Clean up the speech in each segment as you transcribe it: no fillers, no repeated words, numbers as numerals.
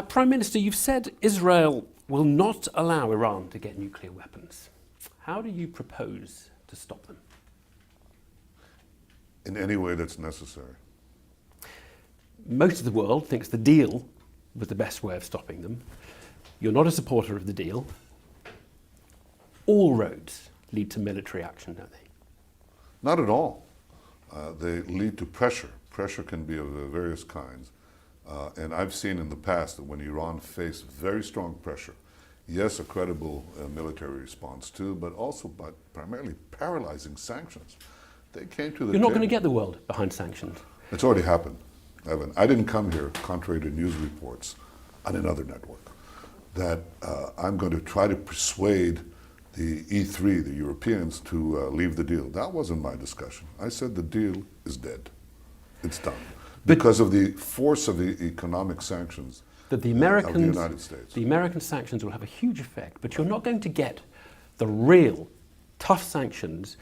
Prime Minister, you've said Israel will not allow Iran to get nuclear weapons. How do you propose to stop them? In any way that's necessary. Most of the world thinks the deal was the best way of stopping them. You're not a supporter of the deal. All roads lead to military action, don't they? Not at all. They lead to pressure. Pressure can be of various kinds. And I've seen in the past that when Iran faced very strong pressure, yes, a credible military response too, but also by primarily paralyzing sanctions. They came to the You're not going to get the world behind sanctions. It's already happened, Evan. I didn't come here, contrary to news reports on another network, that I'm going to try to persuade the E3, the Europeans, to leave the deal. That wasn't my discussion. I said the deal is dead. It's done. Because of the force of the economic sanctions that the of the United States. The American sanctions will have a huge effect, but you're not going to get the real tough sanctions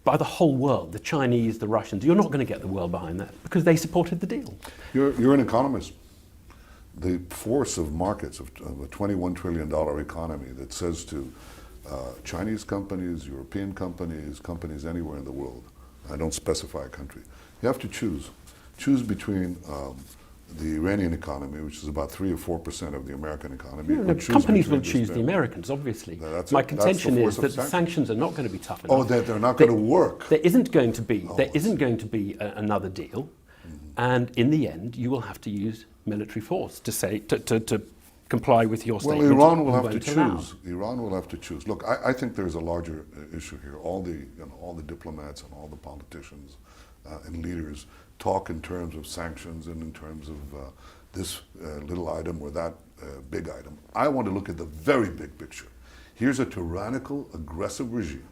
by the whole world, the Chinese, the Russians. You're not going to get the world behind that because they supported the deal. You're an economist. The force of markets, of a $21 trillion economy that says to Chinese companies, European companies, companies anywhere in the world, I don't specify a country, you have to choose. Choose between the Iranian economy, which is about 3 or 4% of the American economy. No, companies will choose the Americans, obviously. My contention is that the sanctions are not going to be tough enough. Oh, they're not going to work. There isn't going to be. There isn't going to be another deal, and in the end, you will have to use military force to comply with your statement. Well, Iran will have to choose. Iran will have to choose. Look, I think there's a larger issue here. All the diplomats and all the politicians and leaders talk in terms of sanctions and in terms of this little item or that big item. I want to look at the very big picture. Here's a tyrannical, aggressive regime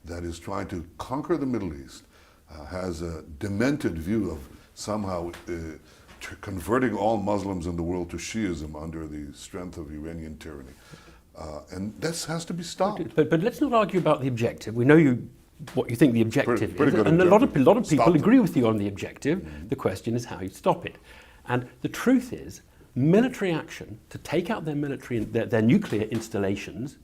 that is trying to conquer the Middle East, has a demented view of somehow converting all Muslims in the world to Shiism under the strength of Iranian tyranny. And this has to be stopped. But let's not argue about the objective. We know what you think the objective pretty is, and objective. a lot of people agree with you on the objective. The question is how you stop it. And the truth is, military action to take out their nuclear installations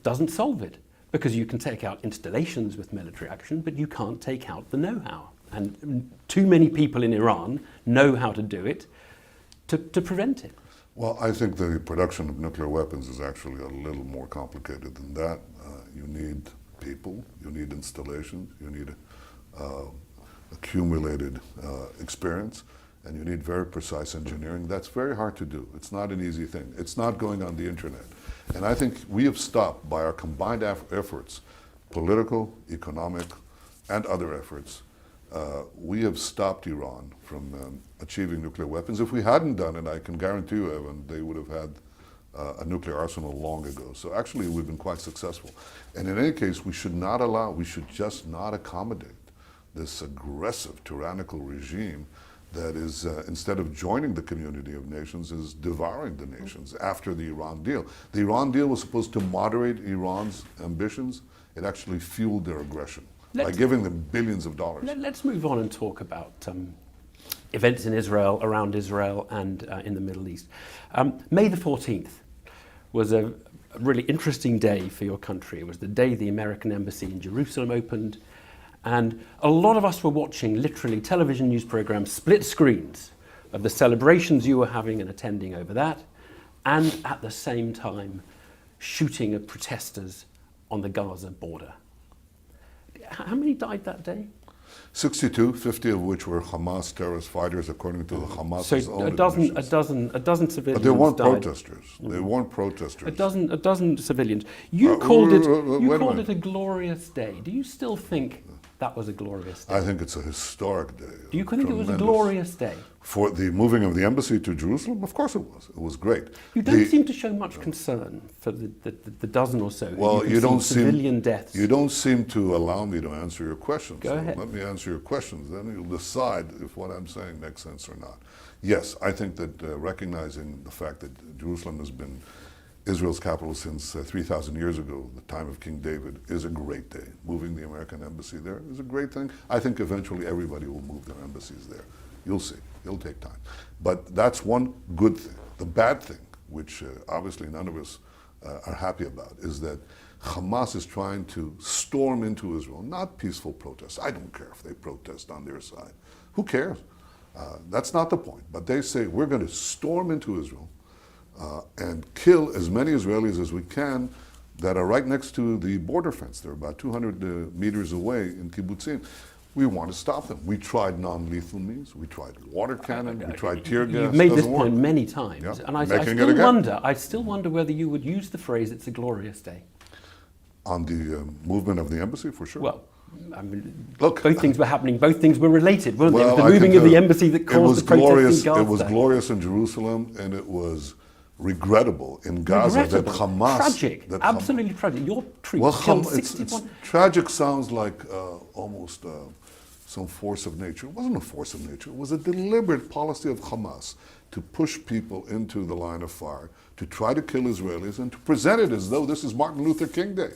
doesn't solve it, because you can take out installations with military action, but you can't take out the know-how. And too many people in Iran know how to do it to prevent it. Well, I think the production of nuclear weapons is actually a little more complicated than that. You need people, you need installations, you need accumulated experience, and you need very precise engineering. That's very hard to do. It's not an easy thing. It's not going on the internet. And I think we have stopped, by our combined efforts, political, economic, and other efforts, we have stopped Iran from achieving nuclear weapons. If we hadn't done it, I can guarantee you, Evan, they would have had a nuclear arsenal long ago. So actually, we've been quite successful. And in any case, we should just not accommodate this aggressive, tyrannical regime that is, instead of joining the community of nations, is devouring the nations after the Iran deal. The Iran deal was supposed to moderate Iran's ambitions. It actually fueled their aggression by giving them billions of dollars. Let's move on and talk about events in Israel, around Israel, and in the Middle East. May the 14th was a really interesting day for your country. It was the day the American embassy in Jerusalem opened, and a lot of us were watching literally television news programs, split screens, of the celebrations you were having and attending over that, and at the same time shooting at protesters on the Gaza border. How many died that day? 62, 50 of which were Hamas terrorist fighters, according to the Hamas's own a dozen civilians. But they weren't died. Protesters. They weren't protesters. A dozen civilians. You called it a glorious day. Do you still think that was a glorious day? I think it's a historic day. Do you think it was a glorious day? For the moving of the embassy to Jerusalem? Of course it was. It was great. You don't seem to show much concern for the dozen or so. Well, you don't civilian deaths. You don't seem to allow me to answer your questions. Go ahead. Let me answer your questions, then you'll decide if what I'm saying makes sense or not. Yes, I think that recognizing the fact that Jerusalem has been Israel's capital since 3,000 years ago, the time of King David, is a great day. Moving the American embassy there is a great thing. I think eventually everybody will move their embassies there. You'll see. It'll take time. But that's one good thing. The bad thing, which obviously none of us are happy about, is that Hamas is trying to storm into Israel, not peaceful protests. I don't care if they protest on their side. Who cares? That's not the point. But they say, we're going to storm into Israel and kill as many Israelis as we can that are right next to the border fence. They're about 200 meters away in kibbutzim. We want to stop them. We tried non-lethal means. We tried water cannon. We tried tear gas. You've made this point many times, Yep. and I still wonder whether you would use the phrase "it's a glorious day." On the movement of the embassy, for sure. Well, I mean, look, both things were happening. Both things were related, weren't they? It was the I moving can of the tell embassy that it caused was the protests glorious. in Gaza. It was glorious in Jerusalem, and it was regrettable in Gaza that Hamas... Tragic. That Absolutely tragic. Your troops killed 61... Tragic sounds like almost some force of nature. It wasn't a force of nature. It was a deliberate policy of Hamas to push people into the line of fire, to try to kill Israelis, and to present it as though this is Martin Luther King Day.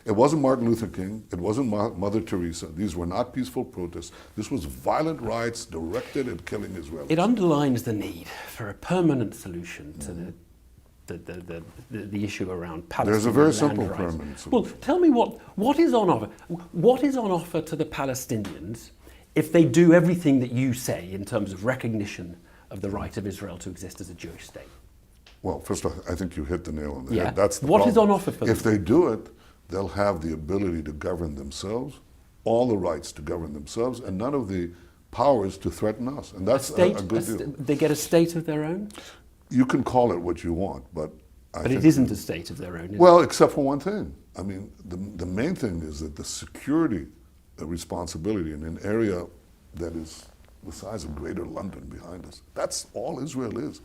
It wasn't Martin Luther King. It wasn't Mother Teresa. These were not peaceful protests. This was violent riots directed at killing Israelis. It underlines the need for a permanent solution to the issue around Palestine. There's a very land simple rights. permanent solution. Well, tell me what is on offer? What is on offer to the Palestinians if they do everything that you say in terms of recognition of the right of Israel to exist as a Jewish state? Well, first of all, I think you hit the nail on the Yeah. head. That's the What problem. is on offer for them? If they do it, they'll have the ability to govern themselves, all the rights to govern themselves, and none of the powers to threaten us. And that's a good deal. They get a state of their own? You can call it what you want, but I But think it isn't a state of their own, is it? well, except for one thing. I mean, the main thing is that the security responsibility in an area that is the size of Greater London behind us, that's all Israel is.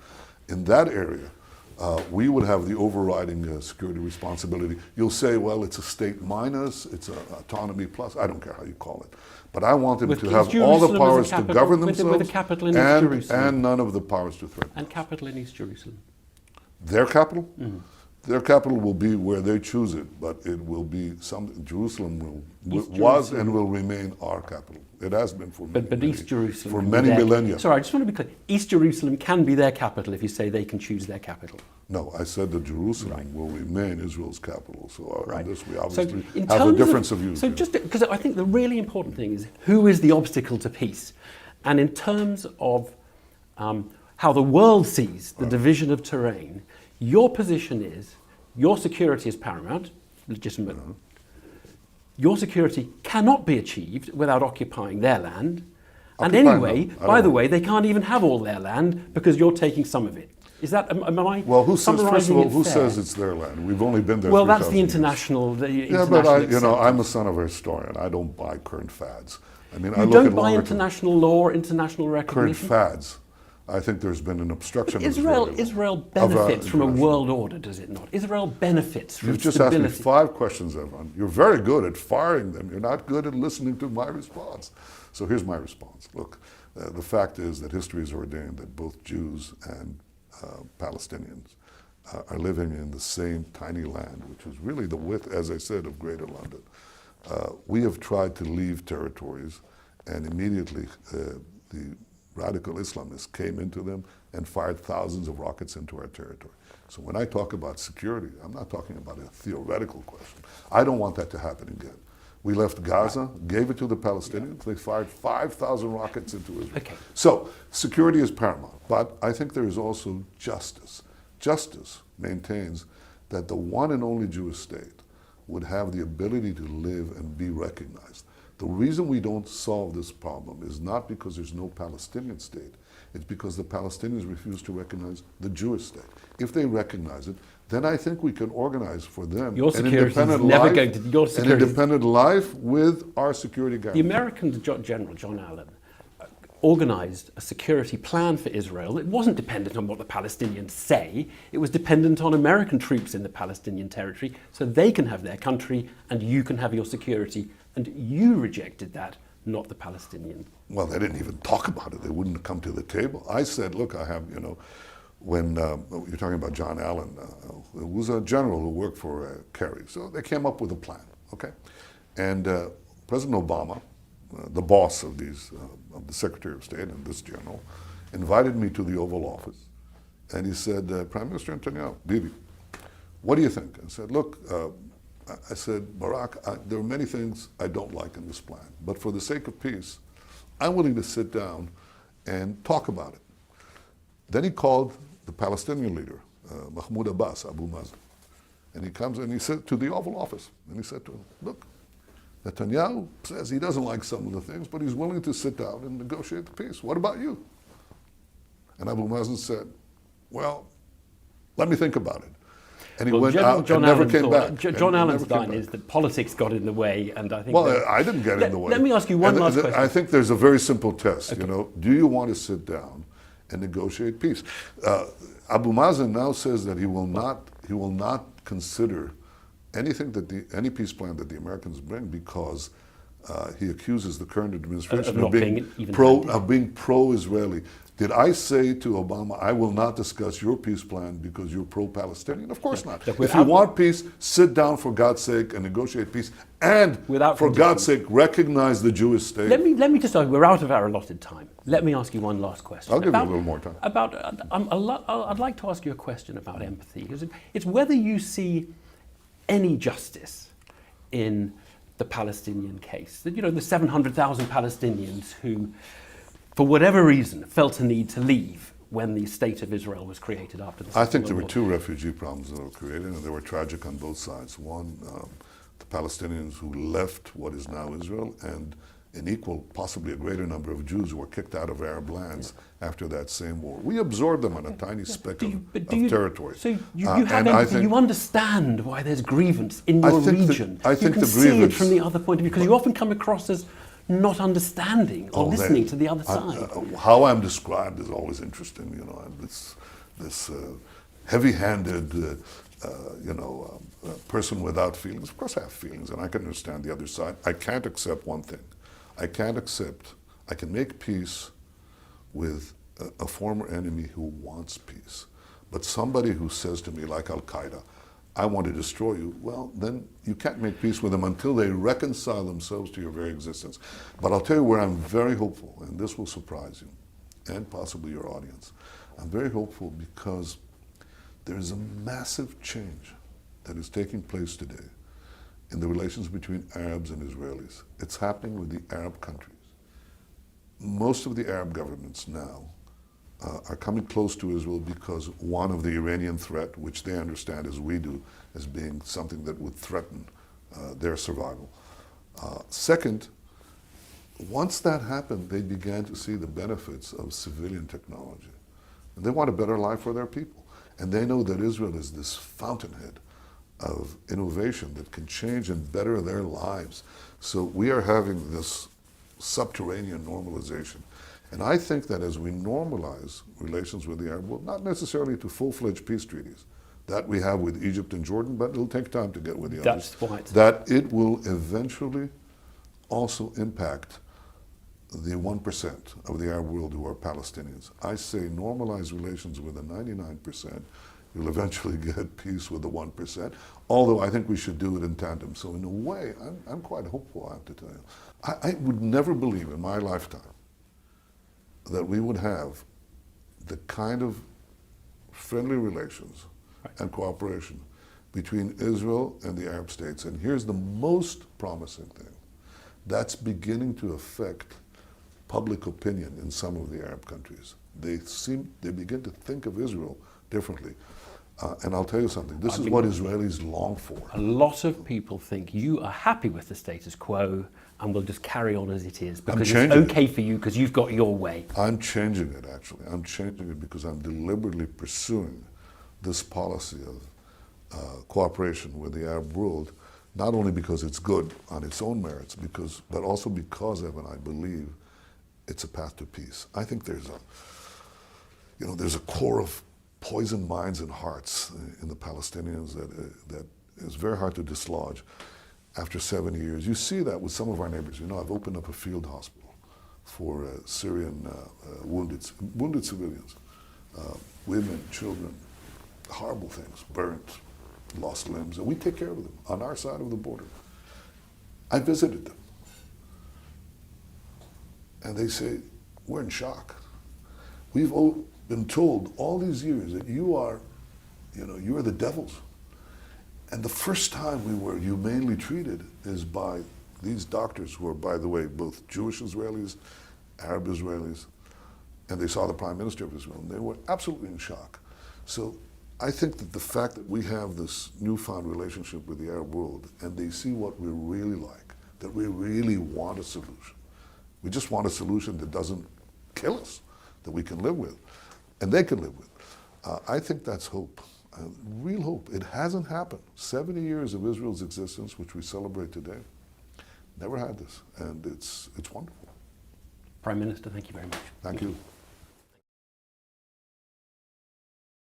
In that area, we would have the overriding security responsibility. You'll say, well, it's a state minus, it's an autonomy plus. I don't care how you call it. But I want them to have all the powers to govern themselves with a capital in East Jerusalem. and none of the powers to threaten And us. capital in East Jerusalem. Their capital? Mm-hmm. Their capital will be where they choose it, but it will be Jerusalem East was Jerusalem. and will remain our capital. It has been for But East Jerusalem for can be many their- millennia. Sorry, I just want to be clear. East Jerusalem can be their capital if you say they can choose their capital. No, I said that Jerusalem will remain Israel's capital. So on this, we So obviously in have a terms difference of view. So just because I think the really important thing is who is the obstacle to peace, and in terms of how the world sees the division of terrain, your position is your security is paramount, legitimate. Your security cannot be achieved without occupying their land. And anyway, by the way, they can't even have all their land because you're taking some of it. Is that, am I Well, who says, first of all, who fair? says it's their land? We've only been there Well, that's 3,000 the years. international. Yeah, but I'm a son of a historian. I don't buy current fads. I mean, I You look don't at buy longer international law, international current recognition. fads. I think there's been an obstruction. of Israel benefits from a world order, does it not? Israel benefits from You've just stability. asked me 5 questions, Evan. You're very good at firing them. You're not good at listening to my response. So here's my response. Look, the fact is that history has ordained that both Jews and Palestinians are living in the same tiny land, which is really the width, as I said, of Greater London. We have tried to leave territories, and immediately the radical Islamists came into them and fired thousands of rockets into our territory. So when I talk about security, I'm not talking about a theoretical question. I don't want that to happen again. We left Gaza, gave it to the Palestinians. They fired 5,000 rockets into Israel. Okay. So security is paramount, but I think there is also justice. Justice maintains that the one and only Jewish state would have the ability to live and be recognized. The reason we don't solve this problem is not because there's no Palestinian state. It's because the Palestinians refuse to recognize the Jewish state. If they recognize it, then I think we can organize for them an independent life with our security guarantee. The American General John Allen organized a security plan for Israel. It wasn't dependent on what the Palestinians say. It was dependent on American troops in the Palestinian territory, so they can have their country and you can have your security. And you rejected that, not the Palestinian. Well, they didn't even talk about it. They wouldn't come to the table. I said, look, I have, when you're talking about John Allen, who was a general who worked for Kerry. So they came up with a plan, okay? And President Obama, the boss of the Secretary of State and this general, invited me to the Oval Office And he said, Prime Minister Netanyahu, Bibi, what do you think? I said, look, I said, Barak, there are many things I don't like in this plan, but for the sake of peace, I'm willing to sit down and talk about it. Then he called the Palestinian leader, Mahmoud Abbas, Abu Mazen, and he comes and he said to the Oval Office, and he said to him, look, Netanyahu says he doesn't like some of the things, but he's willing to sit down and negotiate the peace. What about you? And Abu Mazen said, well, let me think about it. And he went out and never came back. John Allen's line is that politics got in the way, and I think. Well, I didn't get in the way. Let me ask you one last question. I think there's a very simple test. Okay. You know, do you want to sit down and negotiate peace? Abu Mazen now says that he will not consider anything that any peace plan that the Americans bring because he accuses the current administration of being pro-Israeli. Did I say to Obama, I will not discuss your peace plan because you're pro-Palestinian? Of course not. If you want peace, sit down for God's sake and negotiate peace. And for God's sake, recognize the Jewish state. Let me just argue, we're out of our allotted time. Let me ask you one last question. I'll give you a little more time. I'd like to ask you a question about empathy. Because it's whether you see any justice in the Palestinian case. You know, the 700,000 Palestinians who, for whatever reason, felt a need to leave when the state of Israel was created after the Second World War. I think there were two refugee problems that were created, and they were tragic on both sides. One, the Palestinians who left what is now Israel, and an equal, possibly a greater number of Jews who were kicked out of Arab lands after that same war. We absorbed them on a tiny speck of territory. So you have empathy, you understand why there's grievance in your region. I think you can see it from the other point of view, because you often come across as not understanding or listening to the other side. How I'm described is always interesting, you know, this heavy-handed, person without feelings. Of course I have feelings, and I can understand the other side. I can't accept one thing. I can make peace with a former enemy who wants peace. But somebody who says to me, like Al-Qaeda, I want to destroy you, well, then you can't make peace with them until they reconcile themselves to your very existence. But I'll tell you where I'm very hopeful, and this will surprise you, and possibly your audience. I'm very hopeful because there's a massive change that is taking place today in the relations between Arabs and Israelis. It's happening with the Arab countries. Most of the Arab governments now are coming close to Israel because one of the Iranian threat, which they understand as we do, as being something that would threaten their survival. Second, once that happened, they began to see the benefits of civilian technology. And they want a better life for their people. And they know that Israel is this fountainhead of innovation that can change and better their lives. So we are having this subterranean normalization. And I think that as we normalize relations with the Arab world, not necessarily to full-fledged peace treaties, that we have with Egypt and Jordan, but it'll take time to get with the others, that it will eventually also impact the 1% of the Arab world who are Palestinians. I say normalize relations with the 99%, you'll eventually get peace with the 1%, although I think we should do it in tandem. So in a way, I'm quite hopeful, I have to tell you. I would never believe in my lifetime that we would have the kind of friendly relations and cooperation between Israel and the Arab states. And here's the most promising thing. That's beginning to affect public opinion in some of the Arab countries. They begin to think of Israel differently. And I'll tell you something, this is what Israelis long for. A lot of people think you are happy with the status quo and will just carry on as it is because it's okay for you because you've got your way. I'm changing it, actually. I'm changing it because I'm deliberately pursuing this policy of cooperation with the Arab world, not only because it's good on its own merits, but also because, Evan, I believe it's a path to peace. I think there's a core of poisoned minds and hearts in the Palestinians that is very hard to dislodge after 70 years. You see that with some of our neighbors. You know, I've opened up a field hospital for Syrian wounded civilians, women, children, horrible things, burnt, lost limbs, and we take care of them on our side of the border. I visited them, and they say, we're in shock. been told all these years that you are the devils. And the first time we were humanely treated is by these doctors who are, by the way, both Jewish Israelis, Arab Israelis, and they saw the Prime Minister of Israel, and they were absolutely in shock. So I think that the fact that we have this newfound relationship with the Arab world, and they see what we're really like, that we really want a solution. We just want a solution that doesn't kill us, that we can live with, and they can live with. I think that's hope, real hope. It hasn't happened. 70 years of Israel's existence, which we celebrate today, never had this, and it's wonderful. Prime Minister, thank you very much. Thank you.